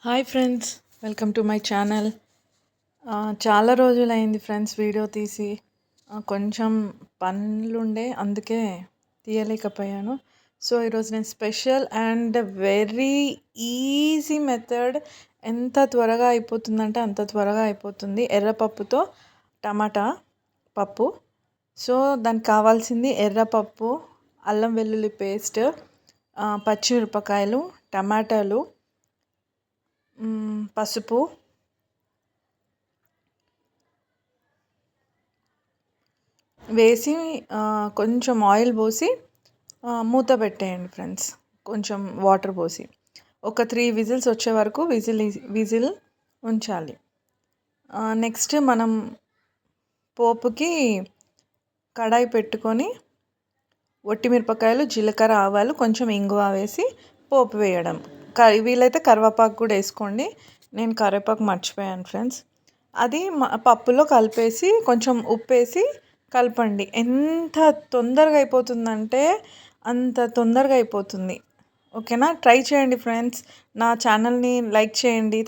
Hi friends, welcome to my channel. చాలా రోజులైంది friends video తీసి. కొంచెం పనులుండే అందుకే తీయలేకపోయాను. సో ఈరోజు నేను special and very easy method, ఎంత త్వరగా అయిపోతుందంటే అంత త్వరగా అయిపోతుంది, ఎర్రపప్పుతో టమాటా పప్పు. సో దానికి కావాల్సింది ఎర్రపప్పు, అల్లం వెల్లుల్లి పేస్ట్, పచ్చిమిరపకాయలు, టమాటాలు, పసుపు, వేసి కొంచెం ఆయిల్ పోసి మూత పెట్టేయండి ఫ్రెండ్స్. కొంచెం వాటర్ పోసి ఒక 3 విజిల్స్ వచ్చే వరకు విజిల్ ఉంచాలి. నెక్స్ట్ మనం పోపుకి కడాయి పెట్టుకొని ఒట్టిమిరపకాయలు, జీలకర్ర, ఆవాలు, కొంచెం ఇంగువ వేసి పోపు వేయడం. వీలైతే కరివేపాకు కూడా వేసుకోండి. నేను కరివేపాకు మర్చిపోయాను ఫ్రెండ్స్. అది పప్పులో కలిపేసి కొంచెం ఉప్పు వేసి కలపండి. ఎంత తొందరగా అయిపోతుందంటే అంత తొందరగా అయిపోతుంది. ఓకేనా? ట్రై చేయండి ఫ్రెండ్స్. నా ఛానల్ని లైక్ చేయండి.